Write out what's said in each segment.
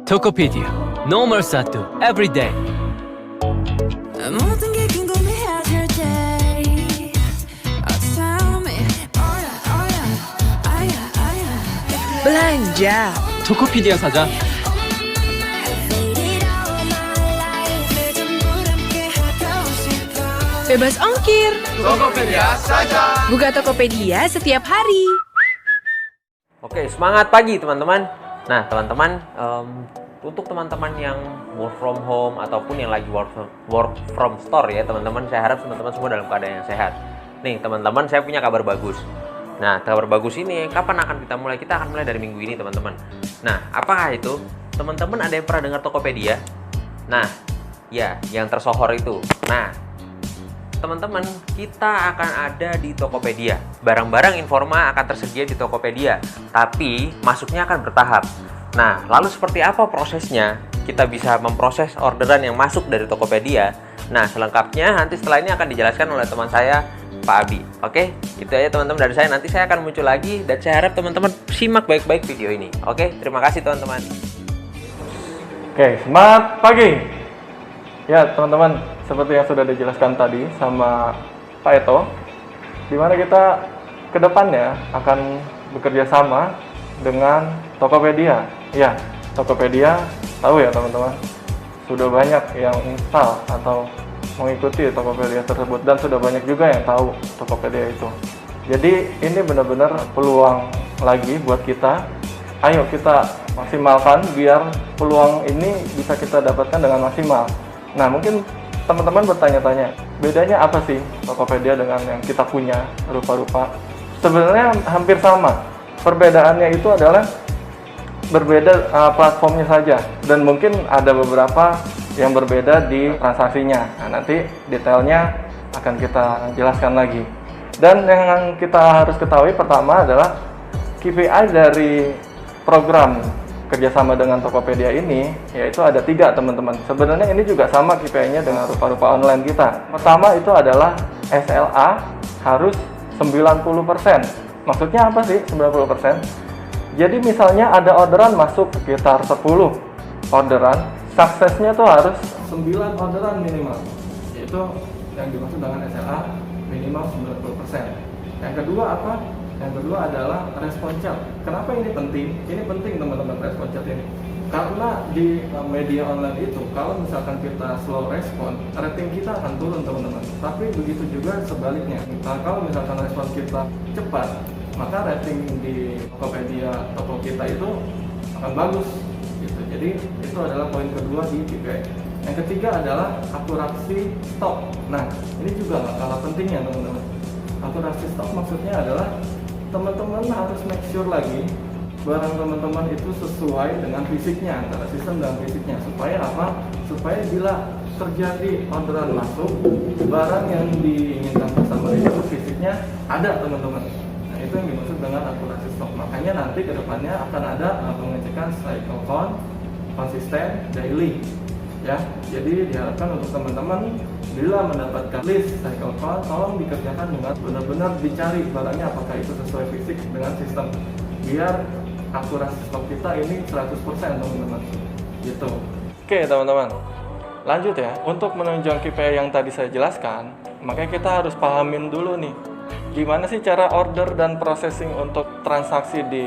Tokopedia. Nomor 1 every day. 모든 게 궁금해질 때 tell me Belanja. 토코피디아 사자. Bebas ongkir. Tokopedia saja. Buka Tokopedia setiap hari. Oke, semangat pagi teman-teman. Nah, teman-teman, untuk teman-teman yang work from home ataupun yang lagi work from store ya, teman-teman, saya harap teman-teman semua dalam keadaan yang sehat. Nih, teman-teman, saya punya kabar bagus. Nah, kabar bagus ini kapan akan kita mulai? Kita akan mulai dari minggu ini, teman-teman. Nah, apakah itu? Teman-teman ada yang pernah dengar Tokopedia? Nah, ya, yang tersohor itu. Nah, teman-teman, kita akan ada di Tokopedia. Barang-barang Informa akan tersedia di Tokopedia, tapi masuknya akan bertahap. Nah, lalu seperti apa prosesnya? Kita bisa memproses orderan yang masuk dari Tokopedia. Nah, selengkapnya nanti setelah ini akan dijelaskan oleh teman saya, Pak Abi. Oke, itu aja teman-teman dari saya. Nanti saya akan muncul lagi dan saya harap teman-teman simak baik-baik video ini. Oke, terima kasih teman-teman. Oke, semangat pagi. Ya, teman-teman, seperti yang sudah dijelaskan tadi sama Pak Eto, di mana kita ke depannya akan bekerja sama dengan Tokopedia. Ya, Tokopedia, tahu ya teman-teman, sudah banyak yang install atau mengikuti Tokopedia tersebut dan sudah banyak juga yang tahu Tokopedia itu. Jadi ini benar-benar peluang lagi buat kita. Ayo kita maksimalkan biar peluang ini bisa kita dapatkan dengan maksimal. Nah, mungkin teman-teman bertanya-tanya, bedanya apa sih Tokopedia dengan yang kita punya rupa-rupa? Sebenarnya hampir sama. Perbedaannya itu adalah berbeda platformnya saja, dan mungkin ada beberapa yang berbeda di transaksinya. Nah, nanti detailnya akan kita jelaskan lagi. Dan yang kita harus ketahui pertama adalah KPI dari program kerjasama dengan Tokopedia ini, yaitu ada 3 teman-teman. Sebenarnya ini juga sama KPI-nya dengan rupa-rupa online kita. Pertama itu adalah SLA harus 90%. Maksudnya apa sih 90%? Jadi misalnya ada orderan masuk sekitar 10 orderan, suksesnya tuh harus 9 orderan minimal. Yaitu yang dimaksud dengan SLA minimal 90%. Yang kedua apa? Yang kedua adalah respon chat. Kenapa ini penting? Ini penting teman-teman, respon chat ini. Karena di media online itu, kalau misalkan kita slow respon, rating kita akan turun teman-teman. Tapi begitu juga sebaliknya. Nah, kalau misalkan respon kita cepat, maka rating di Tokopedia toko kita itu akan bagus. Gitu. Jadi itu adalah poin kedua di KPI. Yang ketiga adalah akurasi stok. Nah, ini juga nggak kalah pentingnya teman-teman. Akurasi stok maksudnya adalah teman-teman harus make sure lagi barang teman-teman itu sesuai dengan fisiknya, antara sistem dan fisiknya. Supaya apa? Supaya bila terjadi orderan masuk, barang yang diinginkan customer itu fisiknya ada teman-teman. Nah, itu yang dimaksud dengan akurasi stok. Makanya nanti ke depannya akan ada pengecekan cycle count konsisten daily. Ya, jadi diharapkan untuk teman-teman bila mendapatkan list cycle count, tolong dikerjakan dengan benar-benar dicari barangnya apakah itu sesuai fisik dengan sistem, biar akurasi stok kita ini 100% teman-teman. Gitu. Oke teman-teman, lanjut ya. Untuk menunjang KPI yang tadi saya jelaskan, makanya kita harus pahamin dulu nih, gimana sih cara order dan processing untuk transaksi di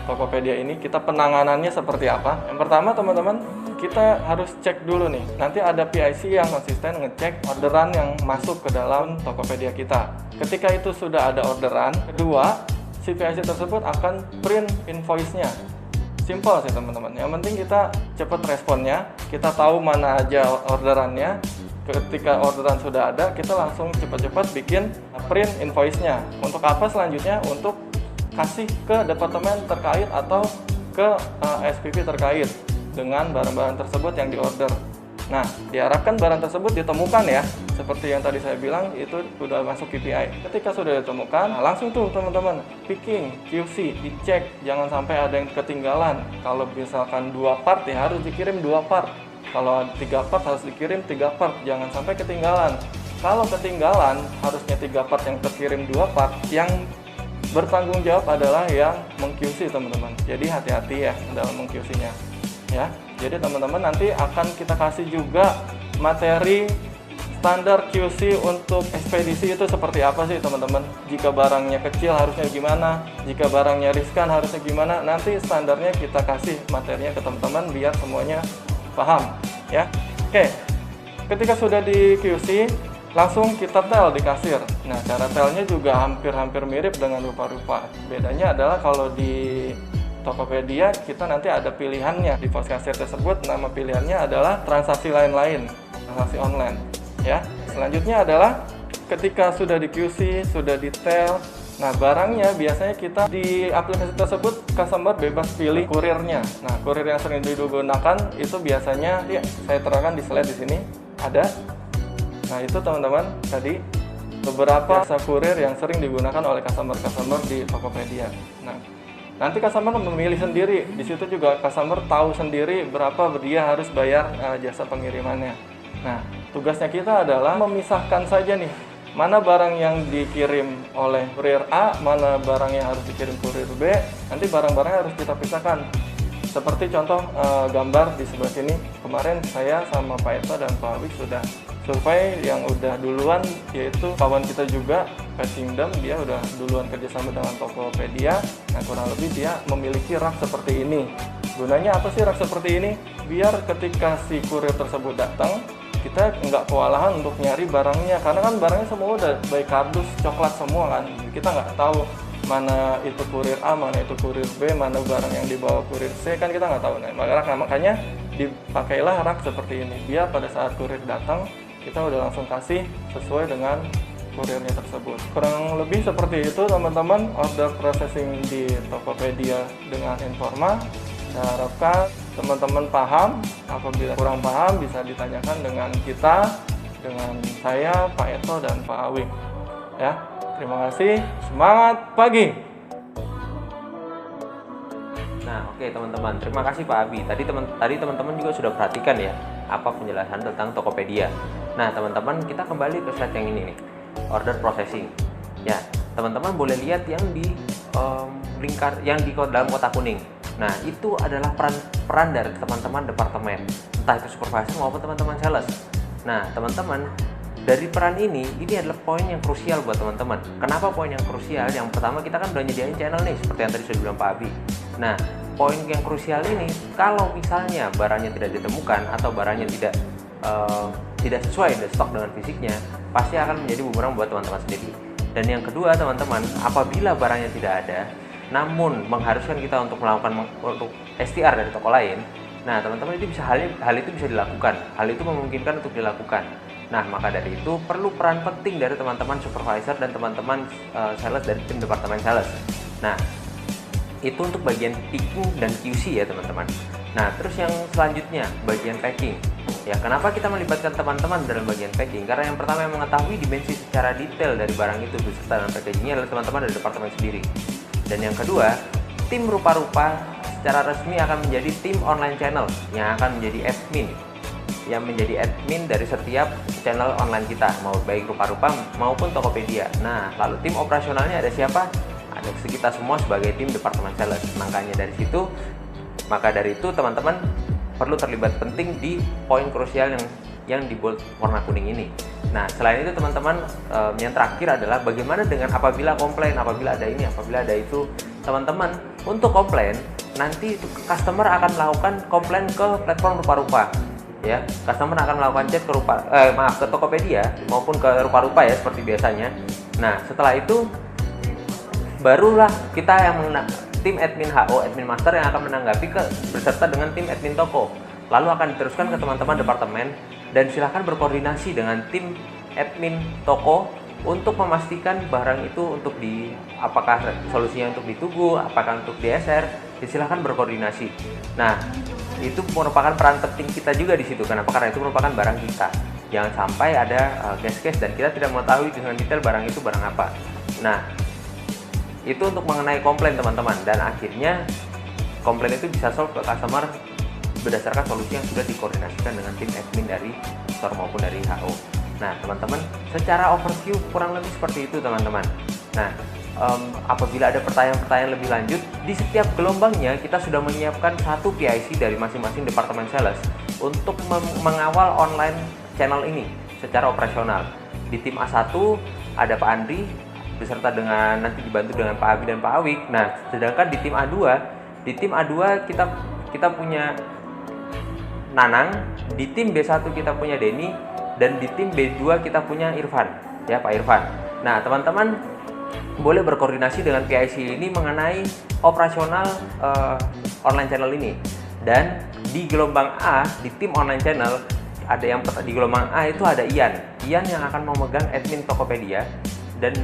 Tokopedia ini, kita penanganannya seperti apa. Yang pertama teman-teman, kita harus cek dulu nih, nanti ada PIC yang konsisten ngecek orderan yang masuk ke dalam Tokopedia kita. Ketika itu sudah ada orderan, kedua, si PIC tersebut akan print invoice-nya. Simple sih teman-teman, yang penting kita cepat responnya, kita tahu mana aja orderannya. Ketika orderan sudah ada, kita langsung cepat-cepat bikin print invoice-nya. Untuk apa selanjutnya? Untuk kasih ke departemen terkait atau ke SPP terkait dengan barang-barang tersebut yang diorder. Nah, diharapkan barang tersebut ditemukan ya. Seperti yang tadi saya bilang, itu sudah masuk KPI. Ketika sudah ditemukan, nah langsung tuh teman-teman, picking, QC, dicek. Jangan sampai ada yang ketinggalan. Kalau misalkan 2 part ya harus dikirim 2 part. Kalau 3 part harus dikirim 3 part. Jangan sampai ketinggalan. Kalau ketinggalan, harusnya 3 part yang terkirim 2 part. Yang bertanggung jawab adalah yang meng-QC teman-teman. Jadi hati-hati ya dalam meng-QC-nya. ya. Jadi teman-teman nanti akan kita kasih juga materi standar QC untuk ekspedisi itu seperti apa sih teman-teman. Jika barangnya kecil harusnya gimana, jika barangnya riskan harusnya gimana. Nanti standarnya kita kasih materinya ke teman-teman biar semuanya paham ya. Oke, ketika sudah di QC langsung kita tel di kasir. Nah, cara telnya juga hampir-hampir mirip dengan rupa-rupa. Bedanya adalah kalau di Tokopedia kita nanti ada pilihannya. Di pos kasir tersebut nama pilihannya adalah transaksi lain-lain, transaksi online ya. Selanjutnya adalah ketika sudah di QC, sudah di tel, nah barangnya biasanya kita di aplikasi tersebut customer bebas pilih kurirnya. Nah, kurir yang sering digunakan itu biasanya ya, saya terangkan di slide di sini ada. Nah, itu teman-teman tadi beberapa jasa kurir yang sering digunakan oleh customer di Tokopedia. Nah, nanti customer memilih sendiri. Di situ juga customer tahu sendiri berapa dia harus bayar jasa pengirimannya. Nah, tugasnya kita adalah memisahkan saja nih, mana barang yang dikirim oleh kurir A, mana barang yang harus dikirim kurir B. Nanti barang-barangnya harus kita pisahkan. Seperti contoh gambar di sebelah sini. Kemarin saya sama Pak Eto dan Pak Wik sudah survei yang udah duluan, yaitu kawan kita juga, Pet Kingdom. Dia udah duluan kerjasama dengan Tokopedia. Nah, kurang lebih dia memiliki rak seperti ini. Gunanya apa sih rak seperti ini? Biar ketika si kurir tersebut datang, kita nggak kewalahan untuk nyari barangnya, karena kan barangnya semua udah baik kardus coklat semua kan. Kita nggak tahu mana itu kurir A, mana itu kurir B, mana barang yang dibawa kurir C, kan kita nggak tahu. Nah, makanya dipakailah rak seperti ini, biar pada saat kurir datang kita udah langsung kasih sesuai dengan kurirnya tersebut. Kurang lebih seperti itu teman-teman order processing di Tokopedia dengan Informa. Saya harapkan teman-teman paham. Apabila kurang paham bisa ditanyakan dengan kita, dengan saya, Pak Eto, dan Pak Awing. Ya, terima kasih. Semangat pagi. Nah, oke teman-teman, terima kasih Pak Abi. Tadi teman-teman juga sudah perhatikan ya apa penjelasan tentang Tokopedia. Nah, teman-teman, kita kembali ke slide yang ini nih, order processing. Ya, teman-teman boleh lihat yang di dalam kotak kuning. Nah, itu adalah peran dari teman-teman departemen, entah itu supervisor maupun teman-teman sales. Nah, teman-teman, dari peran ini adalah poin yang krusial buat teman-teman. Kenapa poin yang krusial? Yang pertama, kita kan udah nyediain channel nih, seperti yang tadi sudah bilang Pak Abi. Nah, poin yang krusial ini, kalau misalnya barangnya tidak ditemukan atau barangnya tidak sesuai dengan stok dengan fisiknya, pasti akan menjadi bumerang buat teman-teman sendiri. Dan yang kedua, teman-teman, apabila barangnya tidak ada, namun mengharuskan kita untuk melakukan STR dari toko lain, nah teman-teman itu hal itu bisa dilakukan, hal itu memungkinkan untuk dilakukan. Nah, maka dari itu perlu peran penting dari teman-teman supervisor dan teman-teman sales dari tim departemen sales. Nah, itu untuk bagian picking dan QC ya teman-teman. Nah, terus yang selanjutnya bagian packing. Ya, kenapa kita melibatkan teman-teman dalam bagian packing? Karena yang pertama yang mengetahui dimensi secara detail dari barang itu beserta dengan packagingnya adalah teman-teman dari departemen sendiri. Dan yang kedua, tim rupa-rupa secara resmi akan menjadi tim online channel yang akan menjadi admin dari setiap channel online kita, mau baik rupa-rupa maupun Tokopedia. Nah, lalu tim operasionalnya ada siapa? Ada kita semua sebagai tim departemen sales. Maka dari itu teman-teman perlu terlibat penting di poin krusial yang di bold warna kuning ini. Nah, selain itu teman-teman, yang terakhir adalah bagaimana dengan apabila komplain, apabila ada ini, apabila ada itu. Teman-teman, untuk komplain nanti customer akan melakukan komplain ke platform rupa-rupa. Ya, customer akan melakukan chat ke Tokopedia maupun ke rupa-rupa ya seperti biasanya. Nah, setelah itu barulah kita tim admin HO, admin master yang akan menanggapi beserta dengan tim admin toko. Lalu akan diteruskan ke teman-teman departemen dan silahkan berkoordinasi dengan tim admin toko untuk memastikan barang itu apakah solusinya untuk ditunggu, apakah untuk DSR, silahkan berkoordinasi. Nah, itu merupakan peran penting kita juga di situ. Kenapa? Karena itu merupakan barang kita. Jangan sampai ada case-case dan kita tidak mengetahui dengan detail barang itu barang apa. Nah, itu untuk mengenai komplain teman-teman, dan akhirnya komplain itu bisa solve ke customer berdasarkan solusi yang sudah dikoordinasikan dengan tim admin dari store maupun dari HO. Nah, teman-teman, secara overview kurang lebih seperti itu teman-teman. Nah, apabila ada pertanyaan-pertanyaan lebih lanjut, di setiap gelombangnya kita sudah menyiapkan satu PIC dari masing-masing departemen sales untuk mengawal online channel ini secara operasional. Di tim A1 ada Pak Andri beserta dengan nanti dibantu dengan Pak Abi dan Pak Awik. Nah, sedangkan di tim A2 kita punya Nanang, di tim B1 kita punya Denny, dan di tim B2 kita punya Irfan, ya Pak Irfan. Nah, teman-teman boleh berkoordinasi dengan PIC ini mengenai operasional online channel ini. Dan di gelombang A, di tim online channel, ada yang di gelombang A itu ada Ian yang akan memegang admin Tokopedia, dan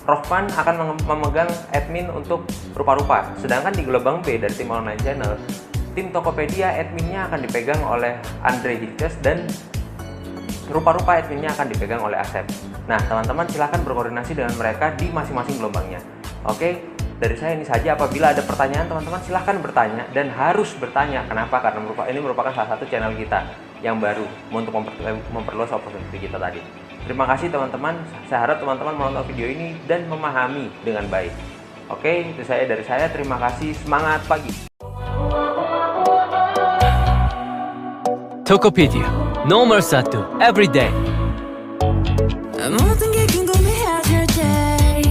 Rohman akan memegang admin untuk rupa-rupa. Sedangkan di gelombang B dari tim online channel, tim Tokopedia adminnya akan dipegang oleh Andre Hikes dan rupa-rupa adminnya akan dipegang oleh Asep. Nah, teman-teman silahkan berkoordinasi dengan mereka di masing-masing gelombangnya. Oke, dari saya ini saja. Apabila ada pertanyaan, teman-teman silahkan bertanya, dan harus bertanya. Kenapa? Karena ini merupakan salah satu channel kita yang baru untuk memperluas opportunity kita tadi. Terima kasih teman-teman. Saya harap teman-teman menonton video ini dan memahami dengan baik. Oke, itu dari saya. Terima kasih. Semangat pagi. Tokopedia. Normal 1 every day. 모든 게 궁금해하실 때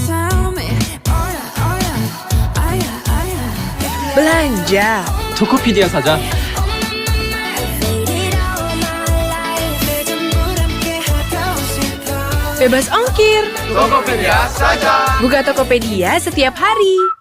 tell me oh yeah Belanja. 토코피디아 사자. Bebas ongkir. Tokopedia saja. Buka Tokopedia setiap hari.